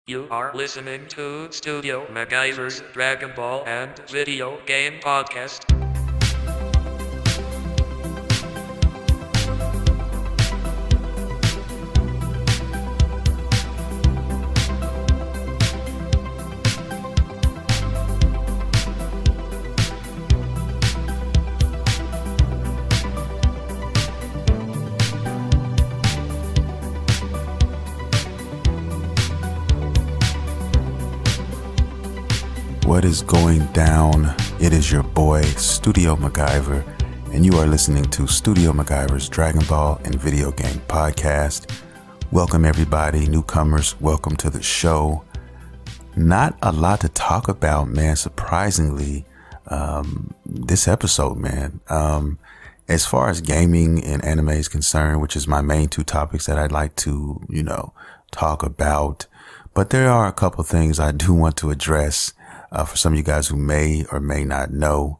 You are listening to Studio MacGyver's Dragon Ball and Video Game Podcast. What is going down? It is your boy, Studio MacGyver, and you are listening to Studio MacGyver's Dragon Ball and Video Game Podcast. Welcome, everybody, newcomers. Welcome to the show. Not a lot to talk about, man, surprisingly, this episode, man. As far as gaming and anime is concerned, which is my main two topics that I'd like to, talk about. But there are a couple things I do want to address. For some of you guys who may or may not know,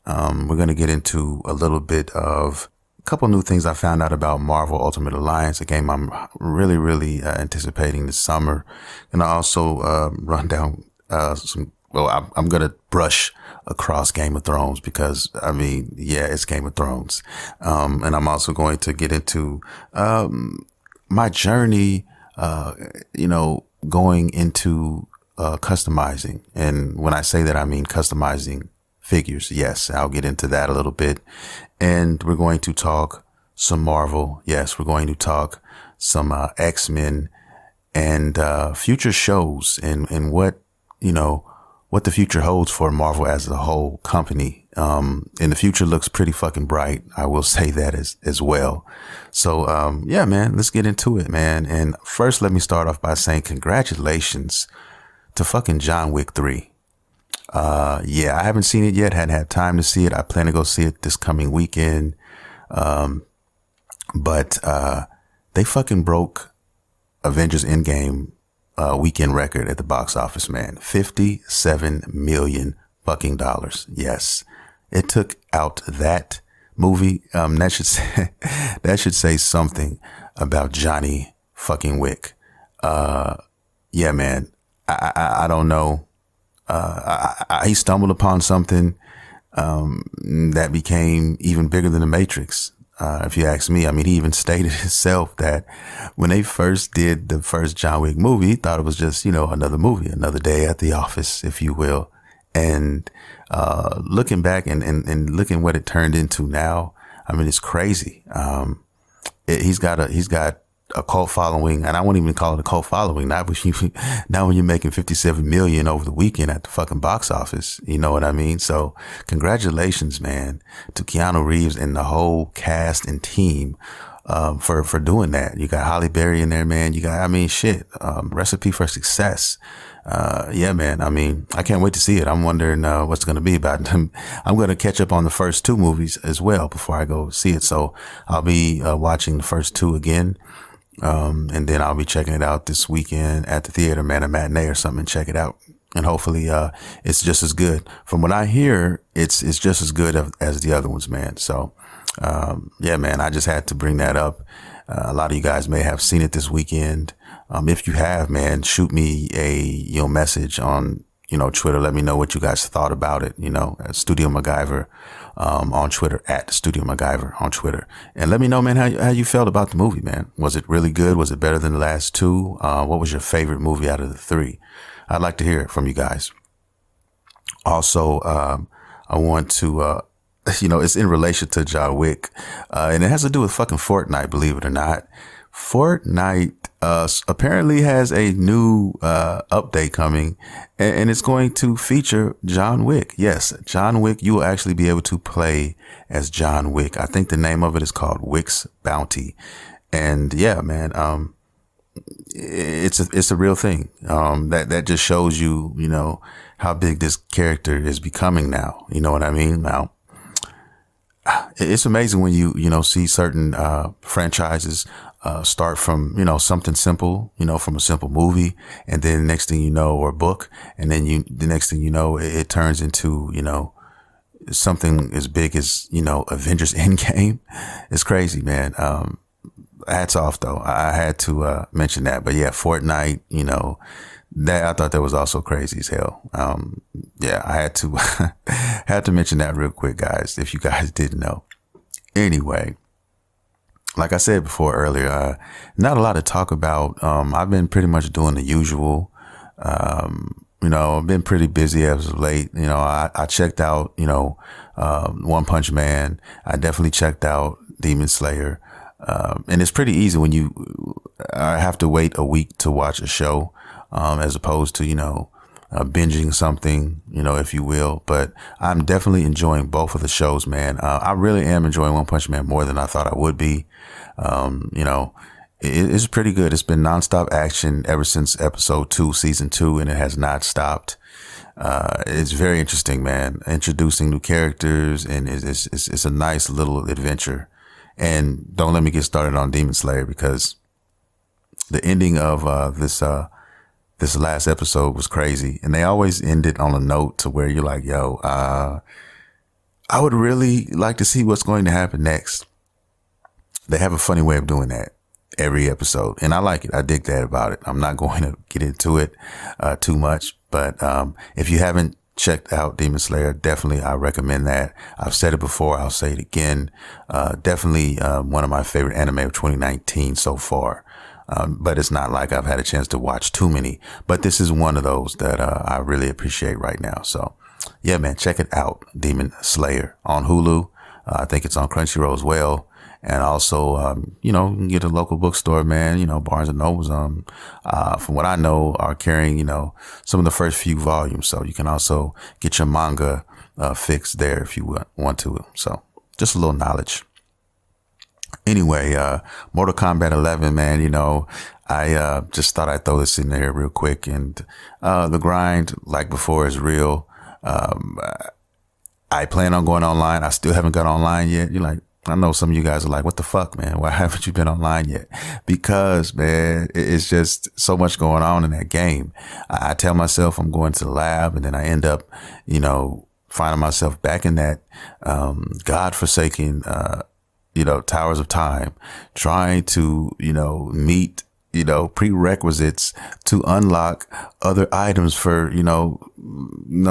we're going to get into a little bit of a couple new things I found out about Marvel Ultimate Alliance, a game I'm really anticipating this summer. And I also run down I'm going to brush across Game of Thrones because, it's Game of Thrones. And I'm also going to get into my journey, going into customizing. And when I say that, I mean customizing figures. Yes, I'll get into that a little bit. And we're going to talk some Marvel. Yes, we're going to talk some XMen and future shows and what the future holds for Marvel as a whole company. And the future looks pretty fucking bright. I will say that as well. So, man, let's get into it, man. And first, let me start off by saying congratulations to fucking John Wick 3. I haven't seen it yet. Hadn't had time to see it. I plan to go see it this coming weekend. But they fucking broke Avengers Endgame weekend record at the box office, man. $57 million fucking dollars. Yes. It took out that movie. That should say something about Johnny fucking Wick. Man. I don't know. He stumbled upon something that became even bigger than the Matrix. If you ask me, he even stated himself that when they first did the first John Wick movie, he thought it was just, another movie, another day at the office, if you will. And looking back and looking what it turned into now, it's crazy. He's got a cult following, and I won't even call it a cult following. Not when you're making 57 million over the weekend at the fucking box office. You know what I mean? So congratulations, man, to Keanu Reeves and the whole cast and team, for doing that. You got Halle Berry in there, man. You got, recipe for success. Man, I can't wait to see it. I'm wondering, what's going to be about. I'm going to catch up on the first two movies as well before I go see it. So I'll be, watching the first two again. And then I'll be checking it out this weekend at the theater, man, a matinee or something, and check it out. And hopefully, it's just as good. From what I hear, it's just as good as the other ones, man. So, man, I just had to bring that up. A lot of you guys may have seen it this weekend. If you have, man, shoot me a, message on, Twitter. Let me know what you guys thought about it, at Studio MacGyver, on Twitter, at Studio MacGyver on Twitter. And let me know, man, how you felt about the movie, man. Was it really good? Was it better than the last two? What was your favorite movie out of the three? I'd like to hear it from you guys. Also, I want to, it's in relation to John Wick, and it has to do with fucking Fortnite, believe it or not. Fortnite apparently has a new update coming, and it's going to feature John Wick. Yes, John Wick. You will actually be able to play as John Wick. I think the name of it is called Wick's Bounty. And yeah, man, it's a real thing. That just shows you, how big this character is becoming now. You know what I mean? Now, it's amazing when you see certain franchises start from, something simple, from a simple movie. And then next thing you know, or book. And then the next thing you know, it turns into, something as big as, Avengers Endgame. It's crazy, man. Hats off though. I had to mention that. But yeah, Fortnite, That I thought that was also crazy as hell. Yeah, I had to had to mention that real quick, guys, if you guys didn't know. Anyway, like I said before earlier, not a lot to talk about. I've been pretty much doing the usual. I've been pretty busy as of late. I checked out, One Punch Man. I definitely checked out Demon Slayer. And it's pretty easy when you have to wait a week to watch a show, as opposed to, binging something, if you will. But I'm definitely enjoying both of the shows, man. I really am enjoying One Punch Man more than I thought I would be. It's pretty good. It's been nonstop action ever since episode 2, season 2, and it has not stopped. It's very interesting, man. Introducing new characters, and it's a nice little adventure. And don't let me get started on Demon Slayer, because the ending of this last episode was crazy. And they always end it on a note to where you're like, yo, I would really like to see what's going to happen next. They have a funny way of doing that every episode, and I like it. I dig that about it. I'm not going to get into it too much, but if you haven't checked out Demon Slayer, definitely I recommend that. I've said it before, I'll say it again. Definitely one of my favorite anime of 2019 so far. But it's not like I've had a chance to watch too many, but this is one of those that I really appreciate right now. So yeah, man, check it out. Demon Slayer on Hulu. I think it's on Crunchyroll as well. And also, you can get a local bookstore, man. Barnes and Nobles, from what I know, are carrying, some of the first few volumes. So you can also get your manga fixed there if you want to. So just a little knowledge. Anyway, Mortal Kombat 11, man, I just thought I'd throw this in there real quick. And the grind, like before, is real. I plan on going online. I still haven't got online yet. You're like, I know some of you guys are like, what the fuck, man? Why haven't you been online yet? Because, man, it's just so much going on in that game. I tell myself I'm going to the lab, and then I end up, finding myself back in that godforsaken, Towers of Time, trying to, meet, prerequisites to unlock other items for,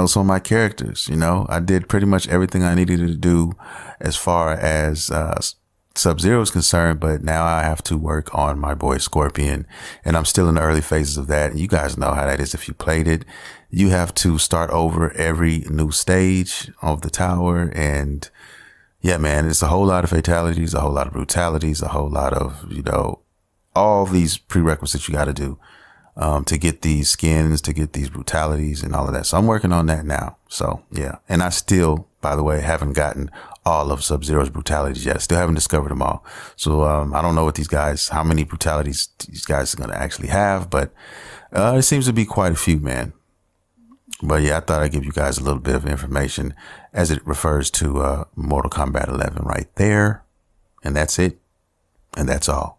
some of my characters. I did pretty much everything I needed to do as far as Sub-Zero is concerned, but now I have to work on my boy Scorpion, and I'm still in the early phases of that. You guys know how that is. If you played it, you have to start over every new stage of the tower, and yeah, man, it's a whole lot of fatalities, a whole lot of brutalities, a whole lot of, all these prerequisites you got to do to get these skins, to get these brutalities and all of that. So I'm working on that now. So yeah. And I still, by the way, haven't gotten all of Sub-Zero's brutalities yet. Still haven't discovered them all. So I don't know how many brutalities these guys are going to actually have, but it seems to be quite a few, man. But yeah, I thought I'd give you guys a little bit of information as it refers to Mortal Kombat 11 right there. And that's it. And that's all.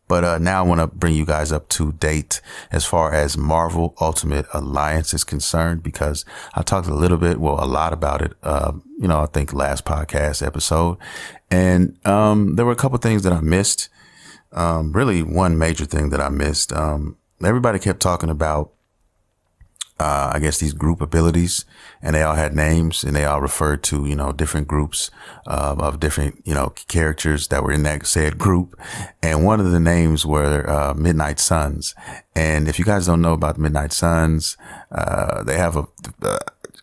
But now I want to bring you guys up to date as far as Marvel Ultimate Alliance is concerned, because I talked a lot about it, I think last podcast episode. And there were a couple things that I missed. Really one major thing that I missed. Everybody kept talking about I guess these group abilities, and they all had names, and they all referred to, different groups of different, characters that were in that said group. And one of the names were Midnight Suns. And if you guys don't know about the Midnight Suns, they have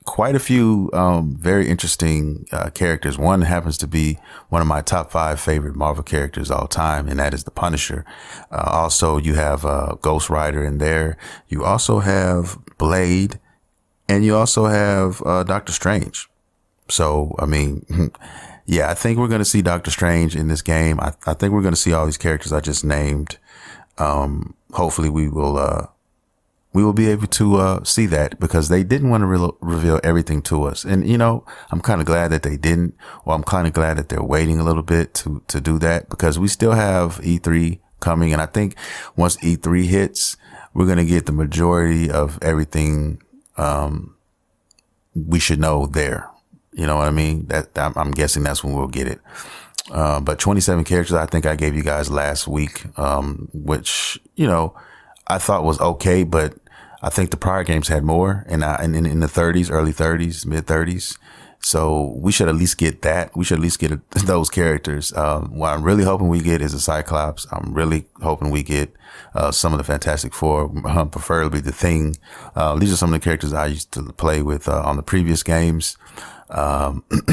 quite a few very interesting characters. One happens to be one of my top 5 favorite Marvel characters all time, and that is the Punisher. Also, you have Ghost Rider in there. You also have Blade, and you also have Doctor Strange. So, I mean, yeah, I think we're going to see Doctor Strange in this game. I think we're going to see all these characters I just named. Hopefully we will be able to see that, because they didn't want to reveal everything to us. And, I'm kind of glad that they didn't, or I'm kind of glad that they're waiting a little bit to do that, because we still have E3 coming. And I think once E3 hits, we're going to get the majority of everything we should know there. You know what I mean? I'm guessing that's when we'll get it. But 27 characters, I think I gave you guys last week, which, I thought was okay, but I think the prior games had more, and in the 30s, early 30s, mid 30s. So we should at least get that. We should at least get those characters. What I'm really hoping we get is a Cyclops. I'm really hoping we get some of the Fantastic Four, preferably the Thing. These are some of the characters I used to play with on the previous games.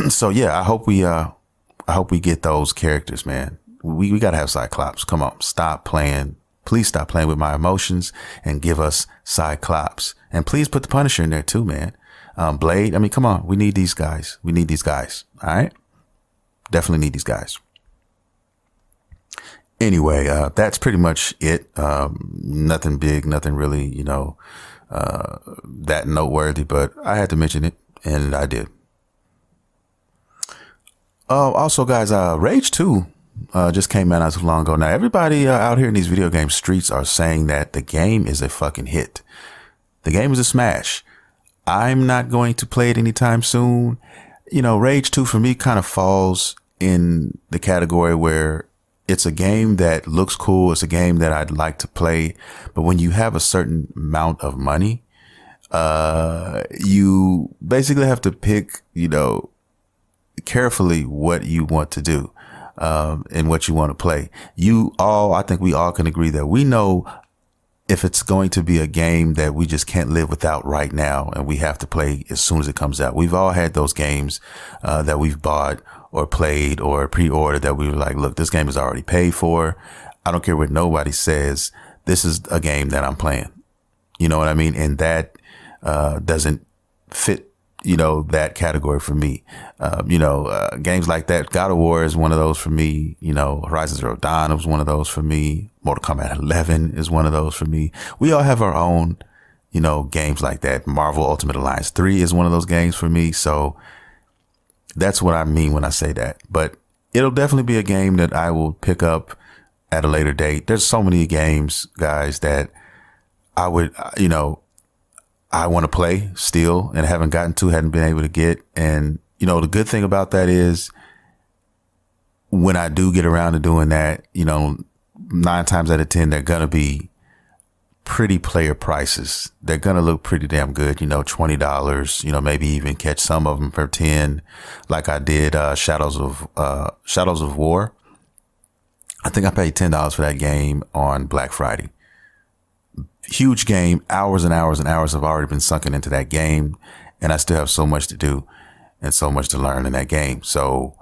So yeah, I hope we get those characters, man. We gotta have Cyclops. Come on, stop playing. Please stop playing with my emotions and give us Cyclops. And please put the Punisher in there too, man. Blade. I mean, come on. We need these guys. We need these guys. All right. Definitely need these guys. Anyway, that's pretty much it. Nothing big, nothing really, that noteworthy, but I had to mention it and I did. Also guys, Rage 2 just came out not too long ago. Now everybody out here in these video game streets are saying that the game is a fucking hit. The game is a smash. I'm not going to play it anytime soon. Rage 2 for me kind of falls in the category where it's a game that looks cool. It's a game that I'd like to play. But when you have a certain amount of money, you basically have to pick, carefully what you want to do, and what you want to play. I think we all can agree that we know if it's going to be a game that we just can't live without right now and we have to play as soon as it comes out. We've all had those games that we've bought or played or pre-ordered that we were like, look, this game is already paid for. I don't care what nobody says. This is a game that I'm playing. You know what I mean? And that doesn't fit, that category for me. Games like that. God of War is one of those for me. Horizon Zero Dawn was one of those for me. Mortal Kombat 11 is one of those for me. We all have our own, games like that. Marvel Ultimate Alliance 3 is one of those games for me. So that's what I mean when I say that. But it'll definitely be a game that I will pick up at a later date. There's so many games, guys, that I would, I want to play still and hadn't been able to get. And, the good thing about that is when I do get around to doing that, 9 times out of 10, they're going to be pretty player prices. They're going to look pretty damn good, $20, maybe even catch some of them for 10, like I did, Shadows of War. I think I paid $10 for that game on Black Friday. Huge game, hours and hours and hours have already been sunken into that game, and I still have so much to do and so much to learn in that game. So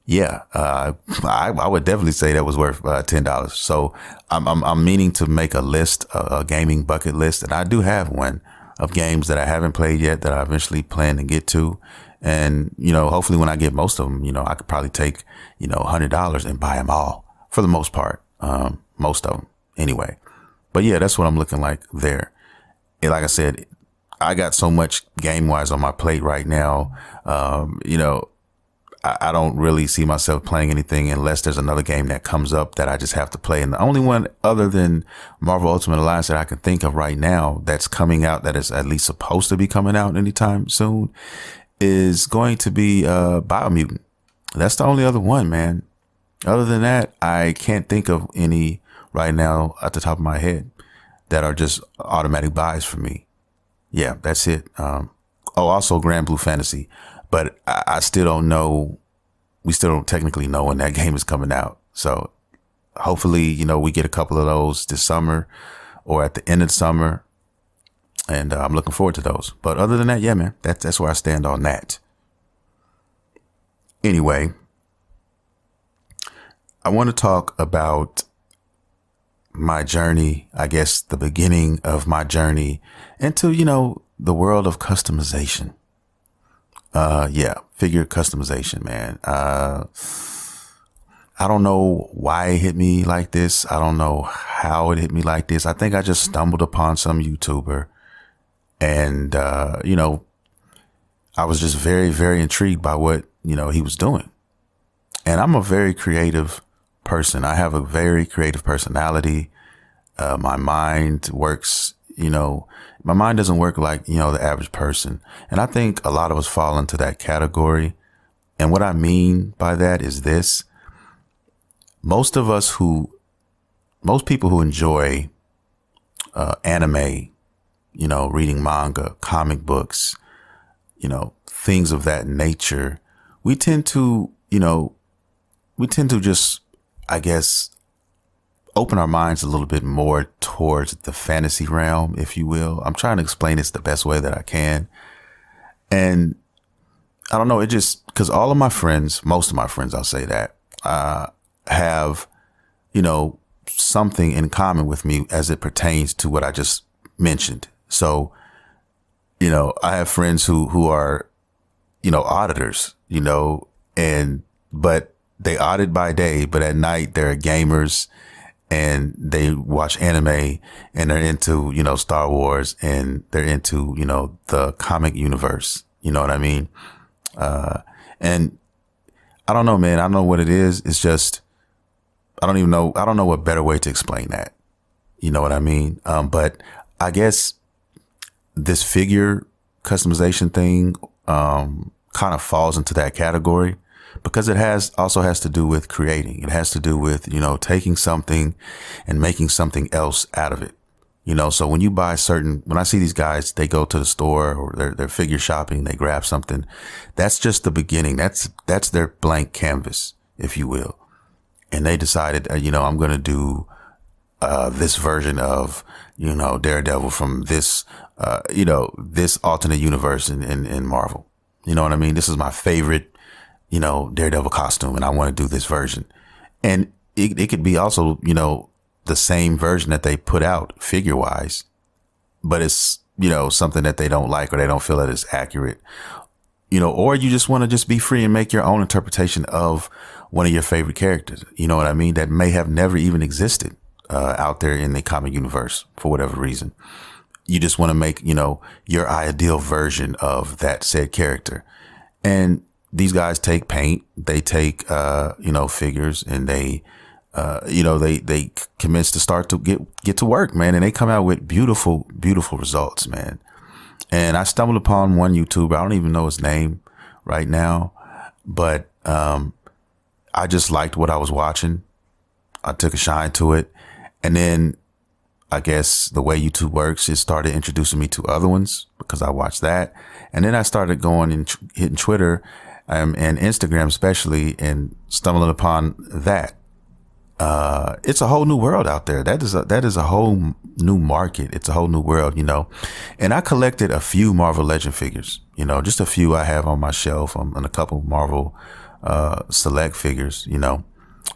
yeah, I would definitely say that was worth $10. So I'm meaning to make a list, a gaming bucket list, and I do have one of games that I haven't played yet that I eventually plan to get to. And hopefully when I get most of them, I could probably take $100 and buy them all for the most part, most of them anyway. But yeah, that's what I'm looking like there. And like I said, I got so much game wise on my plate right now. I don't really see myself playing anything unless there's another game that comes up that I just have to play. And the only one other than Marvel Ultimate Alliance that I can think of right now that's coming out, that is at least supposed to be coming out anytime soon, is going to be Biomutant. That's the only other one, man. Other than that, I can't think of any right now at the top of my head that are just automatic buys for me. Yeah, that's it. Also Grand Blue Fantasy, but I still don't know. We still don't technically know when that game is coming out. So hopefully, we get a couple of those this summer or at the end of the summer. And I'm looking forward to those. But other than that, yeah, man, that's where I stand on that. Anyway, I want to talk about my journey, I guess the beginning of my journey into, the world of customization. Figure customization, man. I don't know why it hit me like this. I don't know how it hit me like this. I think I just stumbled upon some YouTuber and, I was just very, very intrigued by what, he was doing. And I'm a very creative person. I have a very creative personality. My mind works, my mind doesn't work like, the average person. And I think a lot of us fall into that category. And what I mean by that is this: most people who enjoy, anime, reading manga, comic books, things of that nature, we tend to just, I guess, open our minds a little bit more towards the fantasy realm, if you will. I'm trying to explain this the best way that I can. And I don't know, it just, because all of my friends, most of my friends, I'll say that, have, something in common with me as it pertains to what I just mentioned. So, I have friends who are, auditors, but they audit by day, but at night they're gamers and they watch anime and they're into, Star Wars, and they're into, the comic universe. You know what I mean? And I don't know, man. I don't know what it is. It's just, I don't know what better way to explain that. You know what I mean? But I guess this figure customization thing, kind of falls into that category, because it also has to do with creating. It has to do with, taking something and making something else out of it. So when you buy when I see these guys, they go to the store or they're figure shopping, they grab something. That's just the beginning. That's their blank canvas, if you will. And they decided, I'm going to do, this version of, Daredevil from this, this alternate universe in Marvel. You know what I mean? This is my favorite, Daredevil costume, and I want to do this version. And it could be also, the same version that they put out figure wise, but it's, something that they don't like, or they don't feel that it's accurate, or you just want to just be free and make your own interpretation of one of your favorite characters. You know what I mean? That may have never even existed, out there in the comic universe for whatever reason. You just want to make, your ideal version of that said character. And these guys take paint, they take, figures, and they commence to start to get to work, man. And they come out with beautiful, beautiful results, man. And I stumbled upon one YouTuber. I don't even know his name right now, but, I just liked what I was watching. I took a shine to it. And then I guess the way YouTube works, it started introducing me to other ones because I watched that. And then I started going and hitting Twitter, and Instagram especially, and stumbling upon that. It's a whole new world out there. That is a whole new market. It's a whole new world, and I collected a few Marvel Legend figures, just a few I have on my shelf, and a couple Marvel, select figures,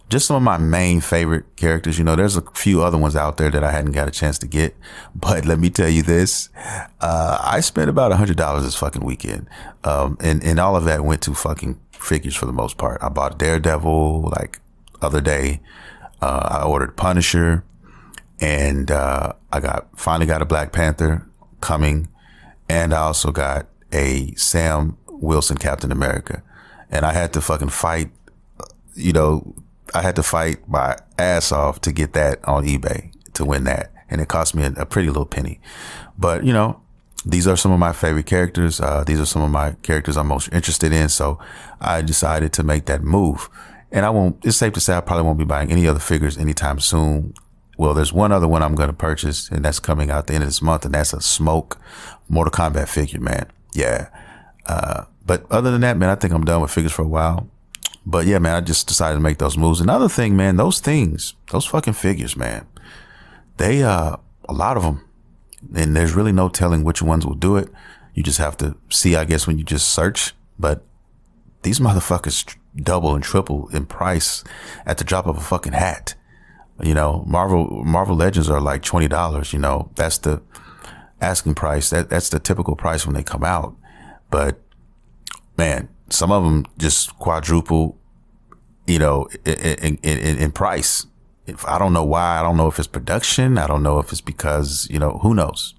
just some of my main favorite characters. There's a few other ones out there that I hadn't got a chance to get, but let me tell you this, I spent about $100 this fucking weekend. And all of that went to fucking figures for the most part. I bought Daredevil like other day. I ordered Punisher, and, I finally got a Black Panther coming. And I also got a Sam Wilson Captain America, and I had to fucking fight, I had to fight my ass off to get that on eBay to win that. And it cost me a pretty little penny. But, these are some of my favorite characters. These are some of my characters I'm most interested in. So I decided to make that move. And it's safe to say I probably won't be buying any other figures anytime soon. Well, there's one other one I'm going to purchase, and that's coming out the end of this month. And that's a Smoke Mortal Kombat figure, man. Yeah. But other than that, man, I think I'm done with figures for a while. But yeah, man, I just decided to make those moves. Another thing, man, those fucking figures, man, they, a lot of them, and there's really no telling which ones will do it. You just have to see, I guess, when you just search. But these motherfuckers double and triple in price at the drop of a fucking hat. Marvel Legends are like $20. That's the asking price. That's the typical price when they come out. But man, some of them just quadruple, in price. I don't know why. I don't know if it's production. I don't know if it's because, who knows?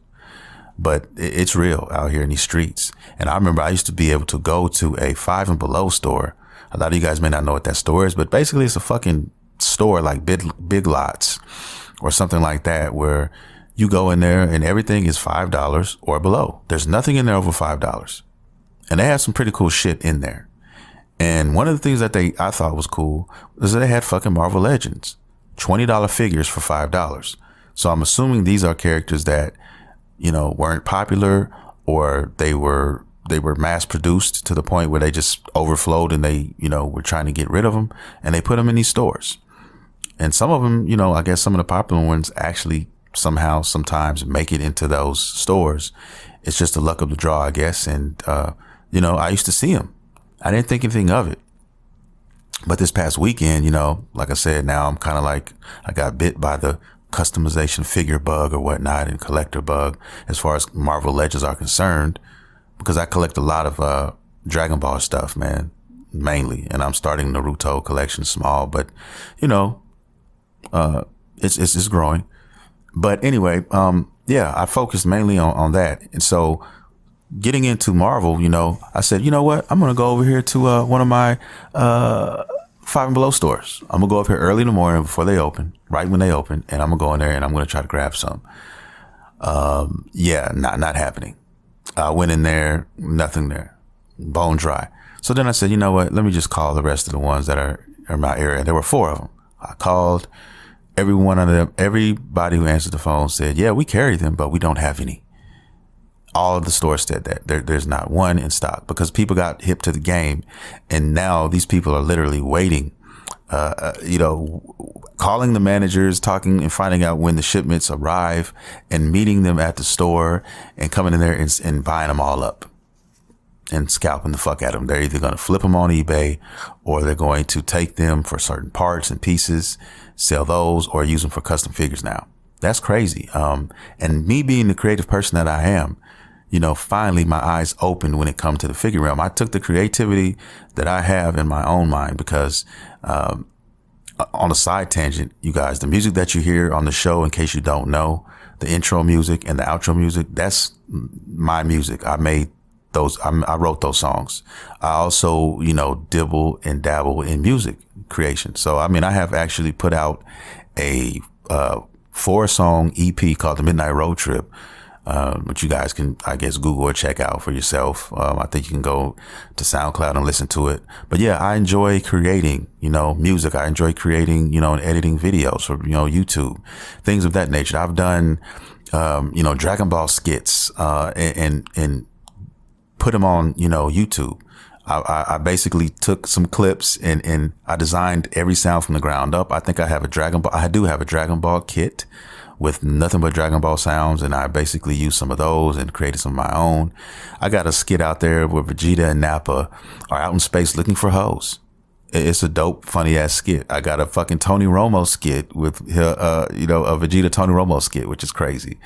But it's real out here in these streets. And I remember I used to be able to go to a Five and Below store. A lot of you guys may not know what that store is, but basically it's a fucking store like Big Lots or something like that, where you go in there and everything is $5 or below. There's nothing in there over $5. And they had some pretty cool shit in there. And one of the things that I thought was cool was that they had fucking Marvel Legends, $20 figures for $5. So I'm assuming these are characters that, weren't popular, or they were mass produced to the point where they just overflowed and they, were trying to get rid of them, and they put them in these stores. And some of them, I guess some of the popular ones actually somehow sometimes make it into those stores. It's just the luck of the draw, I guess. And, I used to see them. I didn't think anything of it. But this past weekend, like I said, now I'm kind of like, I got bit by the customization figure bug or whatnot, and collector bug as far as Marvel Legends are concerned, because I collect a lot of Dragon Ball stuff, man, mainly. And I'm starting Naruto collection small, but it's growing. But anyway, yeah, I focused mainly on that. And so getting into Marvel, I said, you know what? I'm going to go over here to one of my Five and Below stores. I'm going to go up here early in the morning before they open, right when they open, and I'm going to go in there and I'm going to try to grab some. Yeah, not happening. I went in there, nothing there, bone dry. So then I said, you know what? Let me just call the rest of the ones that are in my area. There were 4 of them. I called every one of them. Everybody who answered the phone said, yeah, we carry them, but we don't have any. All of the stores said that there's not one in stock, because people got hip to the game. And now these people are literally waiting, calling the managers, talking and finding out when the shipments arrive, and meeting them at the store and coming in there and buying them all up and scalping the fuck out of them. They're either going to flip them on eBay, or they're going to take them for certain parts and pieces, sell those, or use them for custom figures now. That's crazy. And me being the creative person that I am, finally my eyes opened when it comes to the figure realm. I took the creativity that I have in my own mind, because, on a side tangent, you guys, the music that you hear on the show, in case you don't know, the intro music and the outro music, that's my music. I made those. I wrote those songs. I also, dibble and dabble in music creation. So, I mean, I have actually put out a 4-song EP called The Midnight Road Trip, which you guys can, I guess, Google or check out for yourself. I think you can go to SoundCloud and listen to it. But yeah, I enjoy creating, music. I enjoy creating, and editing videos for, YouTube, things of that nature. I've done, Dragon Ball skits, and put them on, YouTube. I basically took some clips and I designed every sound from the ground up. I think I do have a Dragon Ball kit with nothing but Dragon Ball sounds, and I basically used some of those and created some of my own. I got a skit out there where Vegeta and Nappa are out in space looking for hoes. It's a dope, funny ass skit. I got a fucking Tony Romo skit with, a Vegeta Tony Romo skit, which is crazy.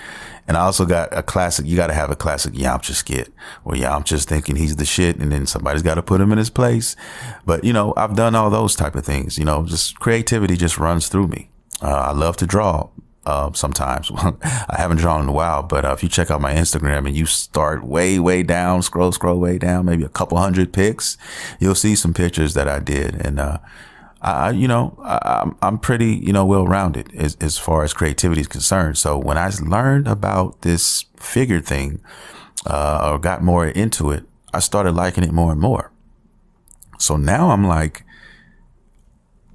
And I also got a classic, you got to have a classic Yamcha skit where Yamcha's thinking he's the shit, and then somebody's got to put him in his place. But, I've done all those type of things, just creativity just runs through me. I love to draw. Sometimes I haven't drawn in a while, but if you check out my Instagram and you start way down, scroll way down, maybe a couple hundred pics, you'll see some pictures that I did. And, I'm pretty, well-rounded as far as creativity is concerned. So when I learned about this figure thing, or got more into it, I started liking it more and more. So now I'm like,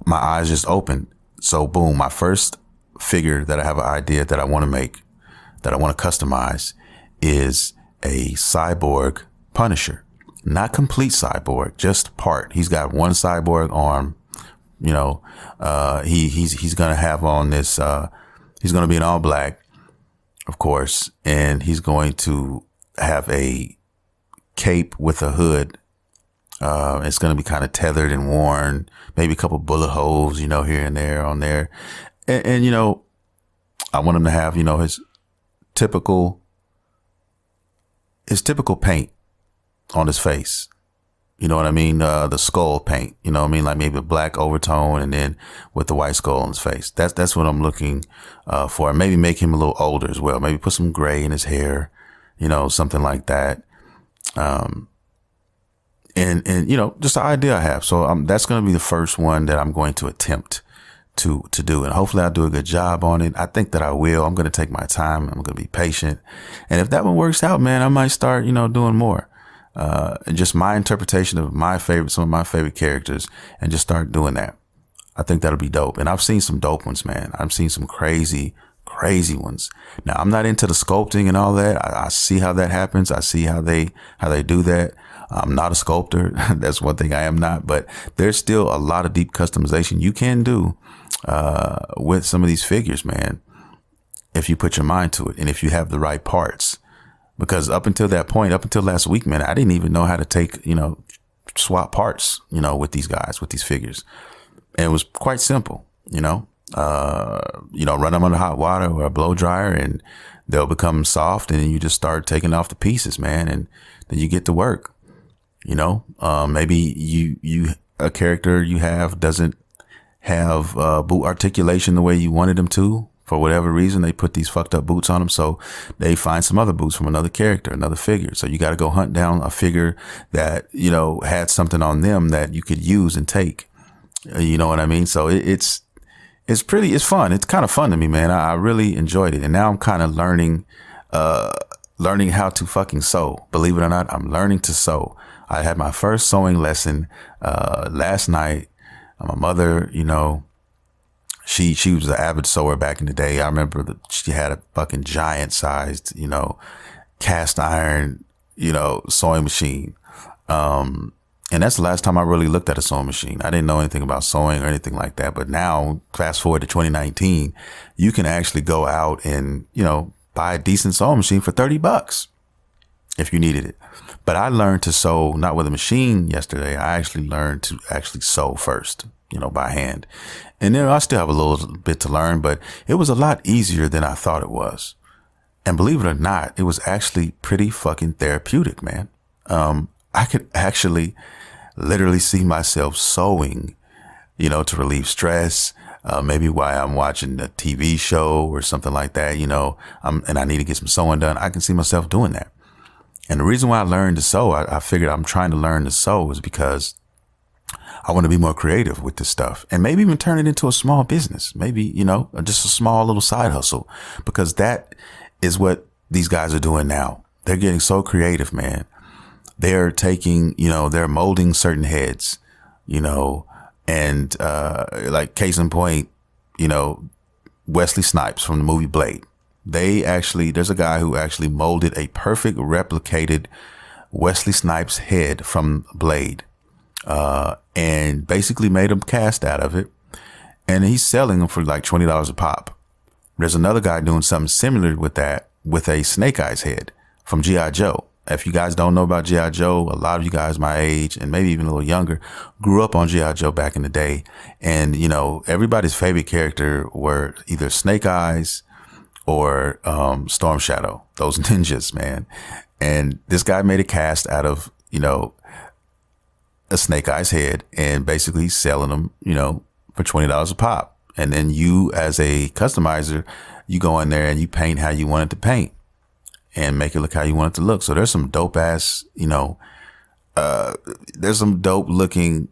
my eyes just opened. So boom, my first figure that I have an idea that I want to make, that I want to customize, is a cyborg Punisher. Not complete cyborg, just part. He's got one cyborg arm. He's gonna have on this. He's gonna be in all black, of course, and he's going to have a cape with a hood. It's gonna be kind of tethered and worn, maybe a couple bullet holes, here and there on there. And I want him to have, his typical paint on his face. You know what I mean? The skull paint, like maybe a black overtone and then with the white skull on his face. That's what I'm looking, for. Maybe make him a little older as well. Maybe put some gray in his hair, something like that. And just the idea I have. So, that's going to be the first one that I'm going to attempt to do. And hopefully I'll do a good job on it. I think that I will. I'm going to take my time. I'm going to be patient. And if that one works out, man, I might start, doing more. And just my interpretation of some of my favorite characters, and just start doing that. I think that'll be dope. And I've seen some dope ones, man. I've seen some crazy crazy ones. Now I'm not into the sculpting and all that. I see how that happens. I see how they do that. I'm not a sculptor. That's one thing I am not, but there's still a lot of deep customization you can do with some of these figures, man, if you put your mind to it and if you have the right parts. Because up until that point, up until last week, man, I didn't even know how to take, swap parts, with these guys, with these figures. And it was quite simple, run them under hot water or a blow dryer and they'll become soft, and then you just start taking off the pieces, man. And then you get to work, maybe you a character you have doesn't have boot articulation the way you wanted them to. For whatever reason, they put these fucked up boots on them. So they find some other boots from another character, another figure. So you got to go hunt down a figure that, had something on them that you could use and take. You know what I mean? So it's fun. It's kind of fun to me, man. I really enjoyed it. And now I'm kind of learning how to fucking sew. Believe it or not, I'm learning to sew. I had my first sewing lesson last night. My mother, she was an avid sewer back in the day. I remember she had a fucking giant sized, cast iron, sewing machine. And that's the last time I really looked at a sewing machine. I didn't know anything about sewing or anything like that. But now, fast forward to 2019, you can actually go out and, buy a decent sewing machine for $30 if you needed it. But I learned to sew not with a machine yesterday. I actually learned to actually sew first, by hand. And then I still have a little bit to learn, but it was a lot easier than I thought it was. And believe it or not, it was actually pretty fucking therapeutic, man. I could actually literally see myself sewing, to relieve stress. Maybe while I'm watching a TV show or something like that, and I need to get some sewing done. I can see myself doing that. And the reason why I learned to sew, I figured I'm trying to learn to sew is because I want to be more creative with this stuff and maybe even turn it into a small business. Maybe, just a small little side hustle, because that is what these guys are doing now. They're getting so creative, man. They're taking, they're molding certain heads, and like case in point, Wesley Snipes from the movie Blade. There's a guy who actually molded a perfect replicated Wesley Snipes head from Blade, and basically made a cast out of it. And he's selling them for like $20 a pop. There's another guy doing something similar with that, with a Snake Eyes head from G.I. Joe. If you guys don't know about G.I. Joe, a lot of you guys my age and maybe even a little younger grew up on G.I. Joe back in the day. And, everybody's favorite character were either Snake Eyes or Storm Shadow, those ninjas, man. And this guy made a cast out of, a Snake Eyes head and basically selling them, for $20 a pop. And then you, as a customizer, you go in there and you paint how you want it to paint and make it look how you want it to look. So there's some dope ass, there's some dope looking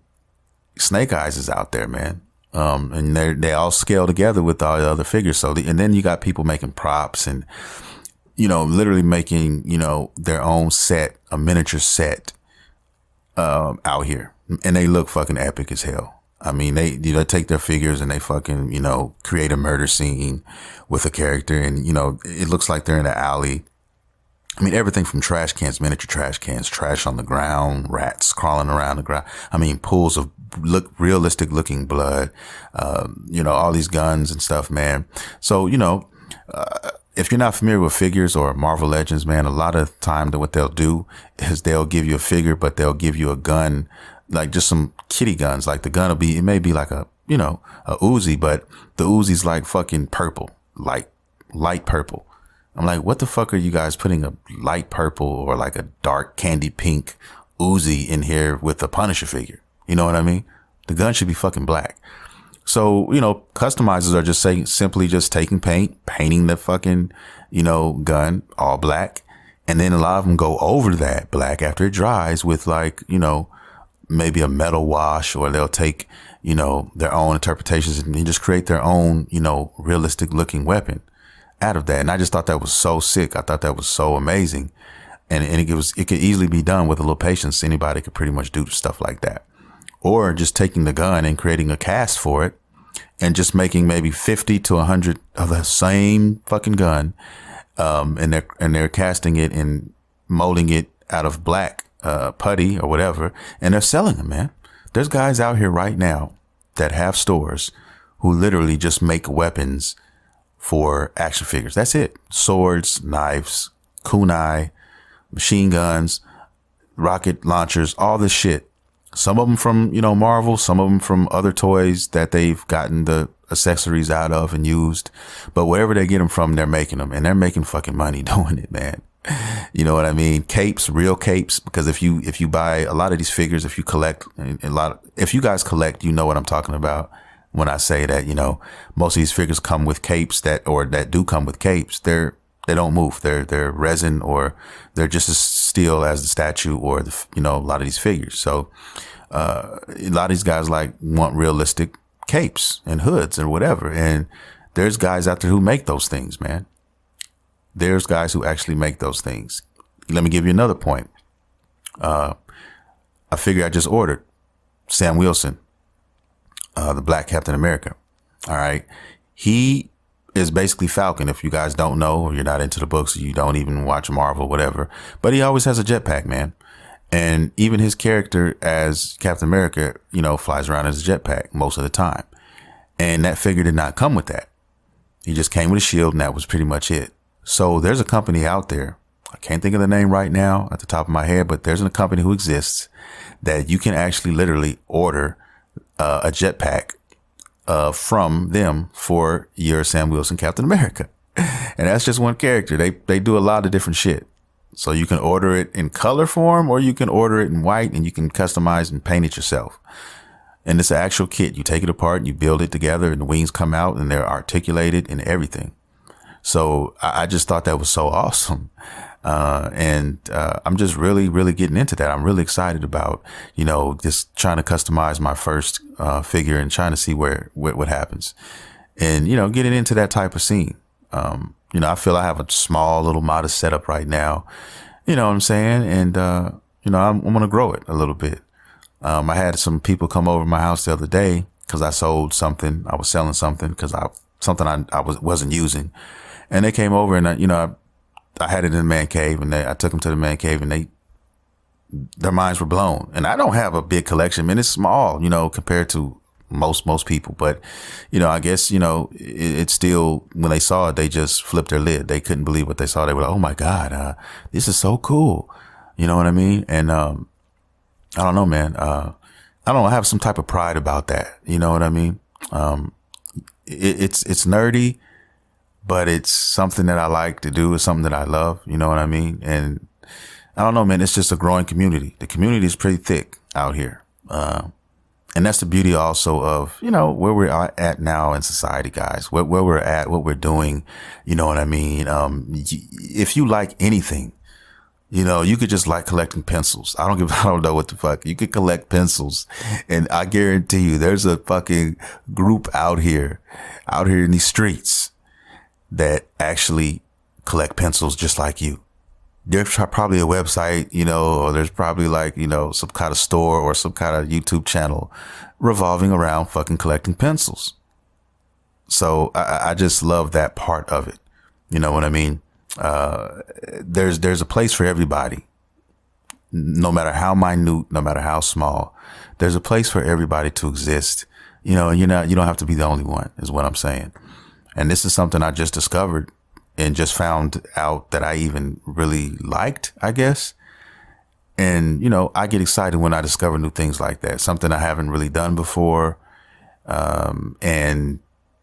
Snake Eyes out there, man. And they all scale together with all the other figures. So and then you got people making props and, literally making, their own set, a miniature set, out here. And they look fucking epic as hell. I mean, they take their figures and they fucking, create a murder scene with a character. And, it looks like they're in an alley. I mean, everything from trash cans, miniature trash cans, trash on the ground, rats crawling around the ground. I mean, pools of realistic looking blood, all these guns and stuff, man. So, if you're not familiar with figures or Marvel Legends, man, a lot of time what they'll do is they'll give you a figure, but they'll give you a gun, like just some kitty guns. Like the gun it may be like a Uzi, but the Uzi's like fucking purple, light purple. I'm like, what the fuck are you guys putting a light purple or like a dark candy pink Uzi in here with a Punisher figure? You know what I mean? The gun should be fucking black. So, customizers are just simply just taking painting the fucking, gun all black. And then a lot of them go over that black after it dries with like, maybe a metal wash, or they'll take, their own interpretations and just create their own, realistic looking weapon out of that. And I just thought that was so sick. I thought that was so amazing. And it could easily be done with a little patience. Anybody could pretty much do stuff like that. Or just taking the gun and creating a cast for it and just making maybe 50 to 100 of the same fucking gun. And they're casting it and molding it out of black putty or whatever, and they're selling them, man. There's guys out here right now that have stores who literally just make weapons for action figures. That's it. Swords, knives, kunai, machine guns, rocket launchers, all this shit. Some of them from, Marvel, some of them from other toys that they've gotten the accessories out of and used. But wherever they get them from, they're making them, and they're making fucking money doing it, man. You know what I mean? Capes, real capes. Because if you buy a lot of these figures, if you collect if you guys collect, you know what I'm talking about when I say that, most of these figures come with capes that do come with capes. They don't move. They're resin, or they're just as steel as the statue or a lot of these figures. So a lot of these guys want realistic capes and hoods and whatever. And there's guys out there who make those things, man. There's guys who actually make those things. Let me give you another point. A figure I just ordered, Sam Wilson, the Black Captain America. All right. He is basically Falcon. If you guys don't know, or you're not into the books, or you don't even watch Marvel, whatever, but he always has a jetpack, man. And even his character as Captain America, flies around as a jetpack most of the time. And that figure did not come with that. He just came with a shield, and that was pretty much it. So there's a company out there. I can't think of the name right now at the top of my head, but there's a company who exists that you can actually literally order a jetpack from them for your Sam Wilson Captain America. And that's just one character. They do a lot of different shit. So you can order it in color form, or you can order it in white, and you can customize and paint it yourself. And it's an actual kit. You take it apart and you build it together, and the wings come out and they're articulated and everything. So I just thought that was so awesome. And I'm just really, really getting into that. I'm really excited about, just trying to customize my first figure and trying to see what happens, and, getting into that type of scene. I feel I have a small little modest setup right now, you know what I'm saying? And, I'm going to grow it a little bit. I had some people come over to my house the other day because I sold something. I was selling something because I wasn't using. And they came over, and I had it in the man cave, and I took them to the man cave, and their minds were blown. And I don't have a big collection, man. It's small, compared to most people. But, I guess, it's still, when they saw it, they just flipped their lid. They couldn't believe what they saw. They were like, oh my God, this is so cool. You know what I mean? And, I don't know, man. I don't have some type of pride about that. You know what I mean? It's nerdy, but it's something that I like to do. It's something that I love. You know what I mean? And I don't know, man. It's just a growing community. The community is pretty thick out here. And that's the beauty also of, where we're at now in society, guys, where we're at, what we're doing. You know what I mean? If you like anything, you could just like collecting pencils. I don't know what the fuck. You could collect pencils, and I guarantee you there's a fucking group out here in these streets that actually collect pencils just like you. There's probably a website, or there's probably some kind of store or some kind of YouTube channel revolving around fucking collecting pencils. So I just love that part of it. You know what I mean? There's a place for everybody, no matter how minute, no matter how small. There's a place for everybody to exist. You don't have to be the only one, is what I'm saying. And this is something I just discovered and just found out that I even really liked, I guess. And, I get excited when I discover new things like that, something I haven't really done before. And,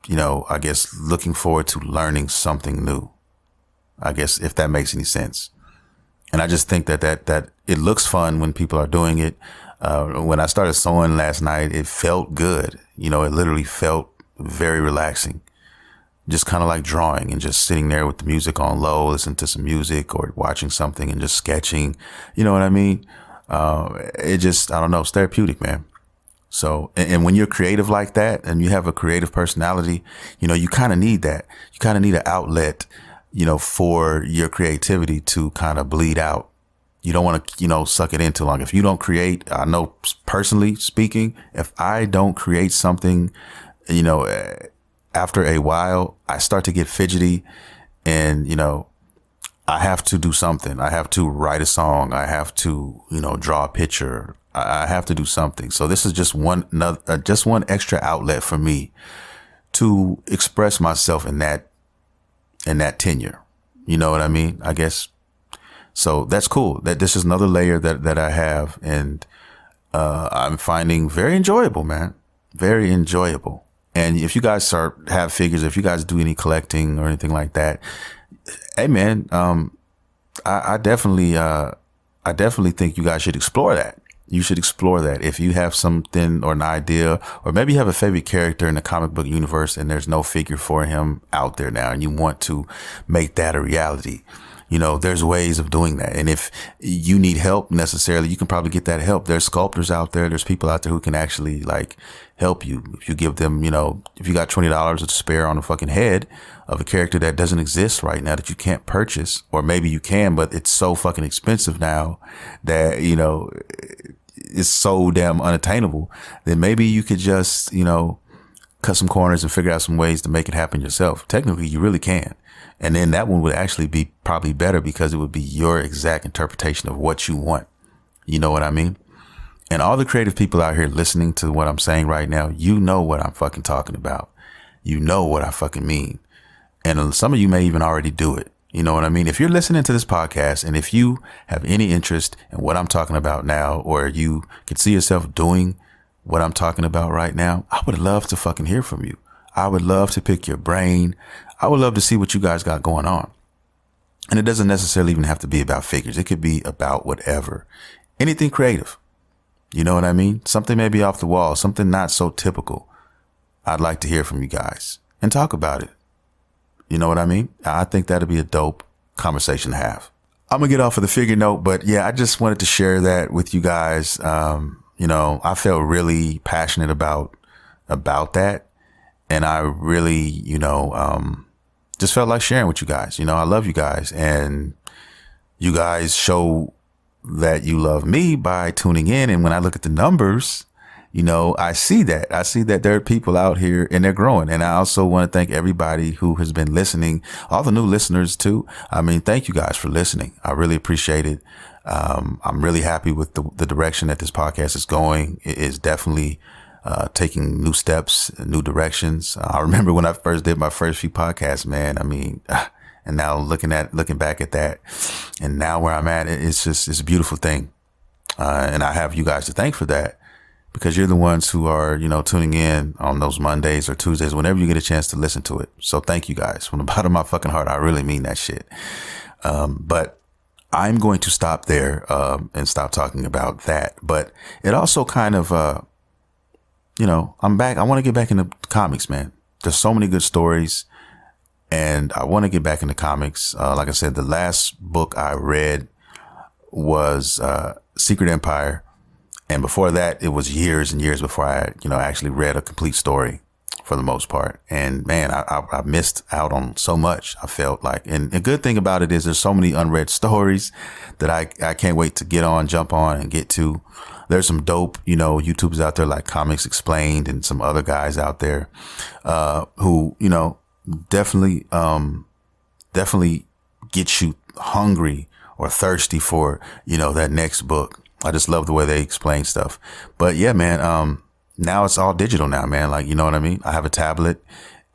I guess looking forward to learning something new, I guess, if that makes any sense. And I just think that it looks fun when people are doing it. When I started sewing last night, it felt good. It literally felt very relaxing. Just kind of like drawing and just sitting there with the music on low, listening to some music or watching something and just sketching. You know what I mean? It just, I don't know, it's therapeutic, man. So, and when you're creative like that and you have a creative personality, you kind of need that. You kind of need an outlet, for your creativity to kind of bleed out. You don't want to, suck it in too long. If you don't create, I know personally speaking, if I don't create something you know, after a while, I start to get fidgety, and, you know, I have to do something. I have to write a song. I have to, you know, draw a picture. I have to do something. So this is just one extra outlet for me to express myself in that tenure. You know what I mean? I guess. So that's cool. That this is another layer that I have, and I'm finding very enjoyable, man. Very enjoyable. And if you guys have figures, if you guys do any collecting or anything like that, hey man, I definitely think you guys should explore that. You should explore that. If you have something or an idea, or maybe you have a favorite character in the comic book universe and there's no figure for him out there now, and you want to make that a reality, you know, there's ways of doing that. And if you need help necessarily, you can probably get that help. There's sculptors out there. There's people out there who can actually like help you. If you give them, you know, if you got $20 to spare on the fucking head of a character that doesn't exist right now, that you can't purchase, or maybe you can, but it's so fucking expensive now that, you know, it's so damn unattainable, then maybe you could just, you know, cut some corners and figure out some ways to make it happen yourself. Technically, you really can. And then that one would actually be probably better because it would be your exact interpretation of what you want. You know what I mean? And all the creative people out here listening to what I'm saying right now, you know what I'm fucking talking about. You know what I fucking mean. And some of you may even already do it. You know what I mean? If you're listening to this podcast and if you have any interest in what I'm talking about now, or you could see yourself doing what I'm talking about right now, I would love to fucking hear from you. I would love to pick your brain. I would love to see what you guys got going on. And it doesn't necessarily even have to be about figures. It could be about whatever, anything creative. You know what I mean? Something maybe off the wall, something not so typical. I'd like to hear from you guys and talk about it. You know what I mean? I think that'd be a dope conversation to have. I'm gonna get off of the figure note, but yeah, I just wanted to share that with you guys. You know, I felt really passionate about that. And I really, you know, just felt like sharing with you guys. You know, I love you guys, and you guys show that you love me by tuning in. And when I look at the numbers, you know, I see that there are people out here and they're growing. And I also want to thank everybody who has been listening, all the new listeners too. I mean, thank you guys for listening. I really appreciate it. I'm really happy with the direction that this podcast is going. It is definitely taking new steps, new directions. I remember when I first did my first few podcasts, man. I mean, and now looking back at that, and now where I'm at, it's a beautiful thing. And I have you guys to thank for that, because you're the ones who are, you know, tuning in on those Mondays or Tuesdays, whenever you get a chance to listen to it. So thank you guys from the bottom of my fucking heart. I really mean that shit. But I'm going to stop there, and stop talking about that. But it also kind of, you know, I'm back. I want to get back into comics, man. There's so many good stories, and I want to get back into comics. Like I said, the last book I read was Secret Empire. And before that, it was years and years before I, you know, actually read a complete story for the most part. And man, I missed out on so much. I felt like, and the good thing about it is there's so many unread stories that I can't wait to jump on and get to. There's some dope, you know, YouTubers out there like Comics Explained and some other guys out there, who, you know, definitely get you hungry or thirsty for, you know, that next book. I just love the way they explain stuff. But yeah, man, now it's all digital now, man. Like, you know what I mean? I have a tablet,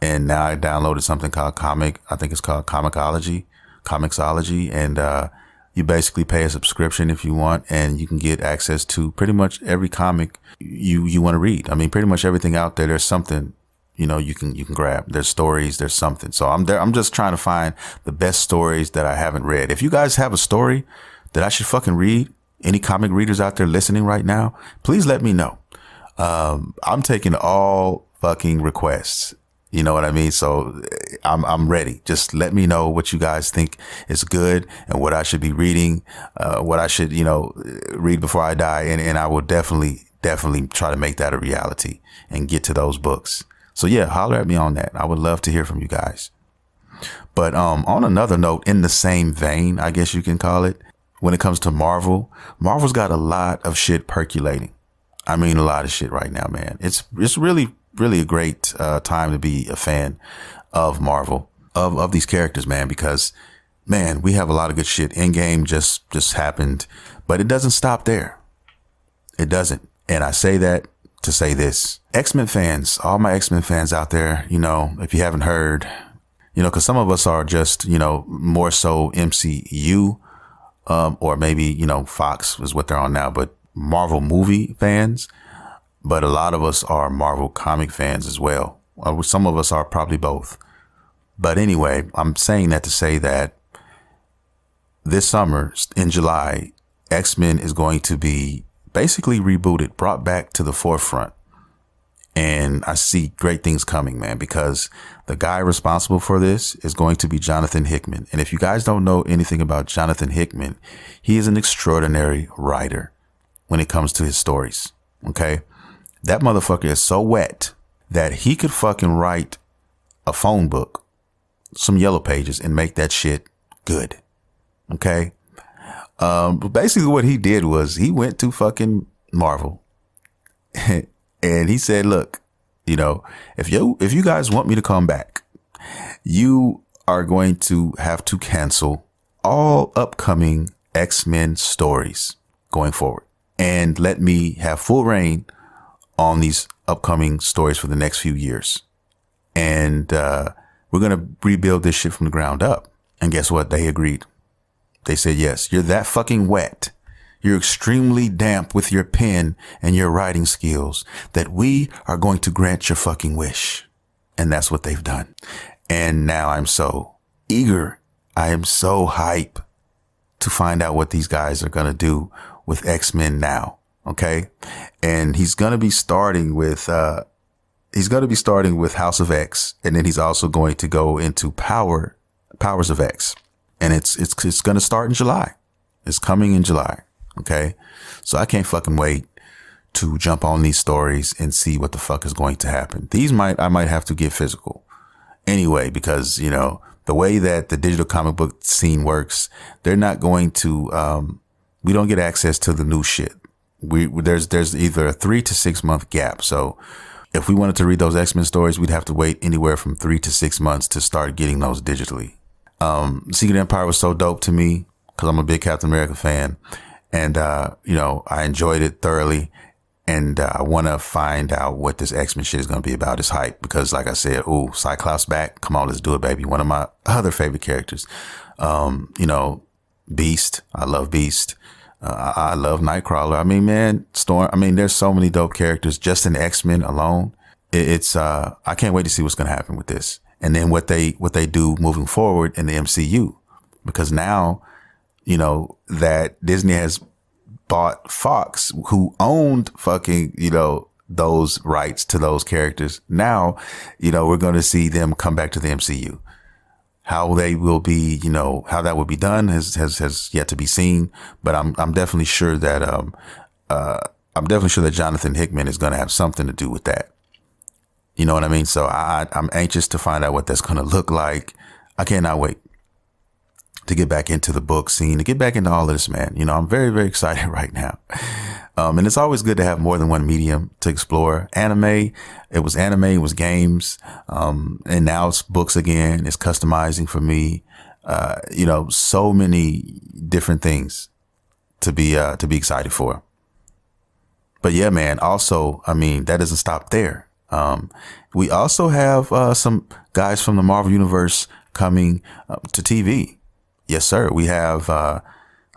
and now I downloaded something called I think it's called Comixology. And, you basically pay a subscription if you want, and you can get access to pretty much every comic you want to read. I mean, pretty much everything out there. There's something, you know, you can grab. There's stories, there's something. So I'm just trying to find the best stories that I haven't read. If you guys have a story that I should fucking read, any comic readers out there listening right now, please let me know. I'm taking all fucking requests. You know what I mean? So I'm ready. Just let me know what you guys think is good and what I should be reading, what I should, you know, read before I die. And I will definitely try to make that a reality and get to those books. So yeah, holler at me on that. I would love to hear from you guys. But on another note, in the same vein, I guess you can call it, when it comes to Marvel's got a lot of shit percolating. I mean, a lot of shit right now, man. It's really really a great time to be a fan of Marvel, of these characters, man, because, man, we have a lot of good shit. Endgame just happened, but it doesn't stop there. It doesn't. And I say that to say this. X-Men fans, all my X-Men fans out there, you know, if you haven't heard, you know, because some of us are just, you know, more so MCU, or maybe, you know, Fox is what they're on now, but Marvel movie fans. But a lot of us are Marvel comic fans as well. Some of us are probably both. But anyway, I'm saying that to say that this summer in July, X-Men is going to be basically rebooted, brought back to the forefront. And I see great things coming, man, because the guy responsible for this is going to be Jonathan Hickman. And if you guys don't know anything about Jonathan Hickman, he is an extraordinary writer when it comes to his stories. Okay. That motherfucker is so wet that he could fucking write a phone book, some yellow pages, and make that shit good. Okay. But basically what he did was he went to fucking Marvel and he said, look, you know, if you guys want me to come back, you are going to have to cancel all upcoming X-Men stories going forward and let me have full reign on these upcoming stories for the next few years. And we're going to rebuild this shit from the ground up. And guess what? They agreed. They said, yes, you're that fucking wet. You're extremely damp with your pen and your writing skills that we are going to grant your fucking wish. And that's what they've done. And now I'm so eager. I am so hype to find out what these guys are going to do with X-Men now. Okay. And he's going to be starting with, House of X. And then he's also going to go into Powers of X. And it's going to start in July. It's coming in July. Okay. So I can't fucking wait to jump on these stories and see what the fuck is going to happen. I might have to get physical anyway, because, you know, the way that the digital comic book scene works, they're not going to, we don't get access to the new shit. There's either a 3 to 6 month gap. So if we wanted to read those X-Men stories, we'd have to wait anywhere from 3 to 6 months to start getting those digitally. Secret Empire was so dope to me because I'm a big Captain America fan. And, you know, I enjoyed it thoroughly. And I want to find out what this X-Men shit is going to be about. It's hype because, like I said, ooh, Cyclops back. Come on, let's do it, baby. One of my other favorite characters. You know, Beast. I love Beast. I love Nightcrawler. I mean, man, Storm. I mean, there's so many dope characters just in X-Men alone. I can't wait to see what's going to happen with this. And then what they do moving forward in the MCU, because now, you know, that Disney has bought Fox, who owned fucking, you know, those rights to those characters. Now, you know, we're going to see them come back to the MCU. How they will be, you know, how that will be done has yet to be seen. But I'm definitely sure that Jonathan Hickman is going to have something to do with that. You know what I mean? So I'm anxious to find out what that's going to look like. I cannot wait to get back into the book scene, to get back into all of this, man. You know, I'm very, very excited right now. And it's always good to have more than one medium to explore. It was games. And now it's books again. It's customizing for me. You know, so many different things to be excited for. But yeah, man, also, I mean, that doesn't stop there. We also have, some guys from the Marvel Universe coming to TV. Yes, sir. We have, let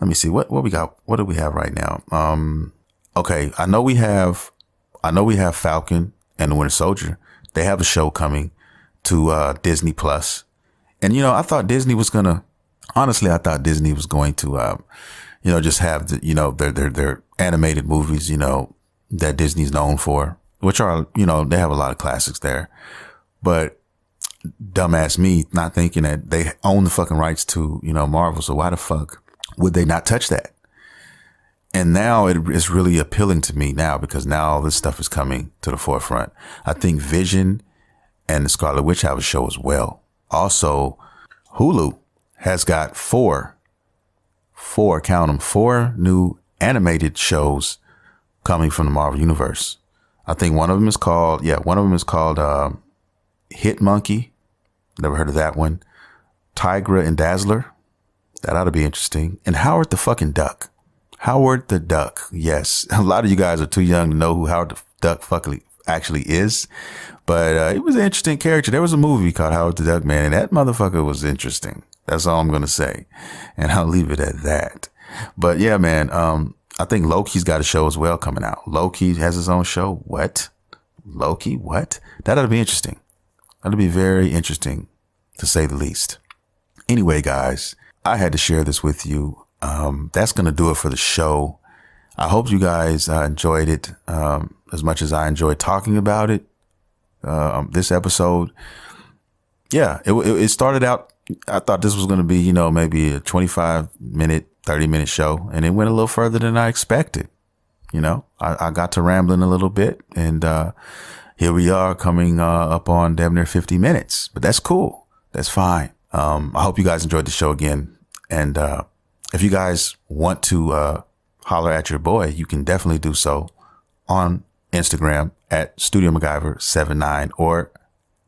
me see what we got. What do we have right now? Okay. I know we have Falcon and the Winter Soldier. They have a show coming to, Disney Plus. And, you know, I thought Disney was going to, you know, just have the, you know, their animated movies, you know, that Disney's known for, which are, you know, they have a lot of classics there. But dumbass me not thinking that they own the fucking rights to, you know, Marvel. So why the fuck would they not touch that? And now it is really appealing to me now because now all this stuff is coming to the forefront. I think Vision and the Scarlet Witch have a show as well. Also, Hulu has got four new animated shows coming from the Marvel Universe. I think one of them is called, Hit Monkey. Never heard of that one. Tigra and Dazzler. That ought to be interesting. And Howard the fucking Duck. Howard the Duck. Yes. A lot of you guys are too young to know who Howard the Duck actually is. But it was an interesting character. There was a movie called Howard the Duck, man. And that motherfucker was interesting. That's all I'm going to say. And I'll leave it at that. But yeah, man. I think Loki's got a show as well coming out. Loki has his own show. What? Loki? What? That ought to be interesting. That'll be very interesting, to say the least. Anyway, guys, I had to share this with you. That's going to do it for the show. I hope you guys enjoyed it as much as I enjoyed talking about it. This episode, yeah, it started out. I thought this was going to be, maybe a 25-minute, 30-minute show, and it went a little further than I expected. I got to rambling a little bit, and here we are coming up on damn near 50 minutes, but that's cool. That's fine. I hope you guys enjoyed the show again. And if you guys want to holler at your boy, you can definitely do so on Instagram at Studio MacGyver79 or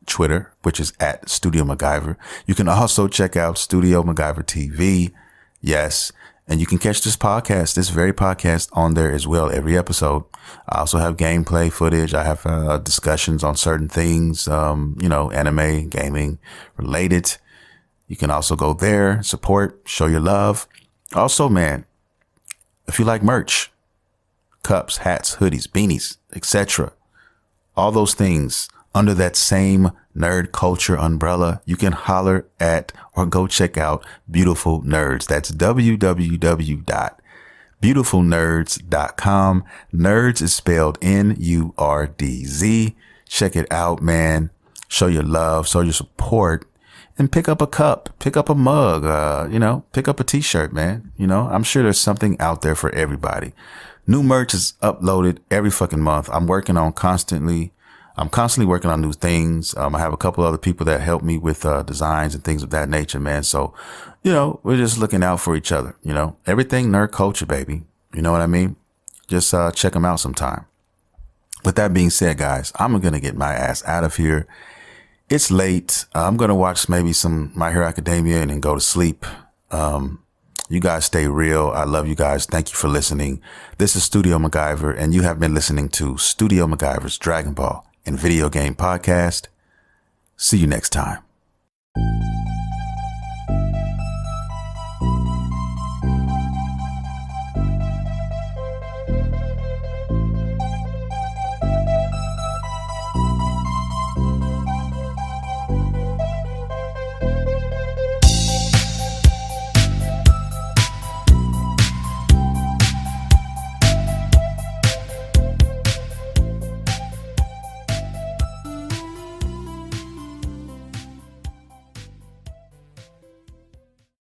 Twitter, which is at Studio MacGyver. You can also check out Studio MacGyver TV. Yes. And you can catch this very podcast on there as well, every episode. I also have gameplay footage. I have discussions on certain things, anime, gaming related. You can also go there, support, show your love. Also, man, if you like merch, cups, hats, hoodies, beanies, etc., all those things under that same nerd culture umbrella, you can holler at or go check out Beautiful Nerds. That's www.beautifulnerds.com. Nerds is spelled Nurdz. Check it out, man. Show your love, show your support, and pick up a cup, pick up a mug, pick up a t-shirt, man. I'm sure there's something out there for everybody. New merch is uploaded every fucking month. I'm constantly working on new things. I have a couple other people that help me with designs and things of that nature, man. So, we're just looking out for each other, everything nerd culture, baby. You know what I mean? Just check them out sometime. With that being said, guys, I'm going to get my ass out of here. It's late. I'm going to watch maybe some My Hero Academia and then go to sleep. You guys stay real. I love you guys. Thank you for listening. This is Studio MacGyver, and you have been listening to Studio MacGyver's Dragon Ball and Video Game Podcast. See you next time.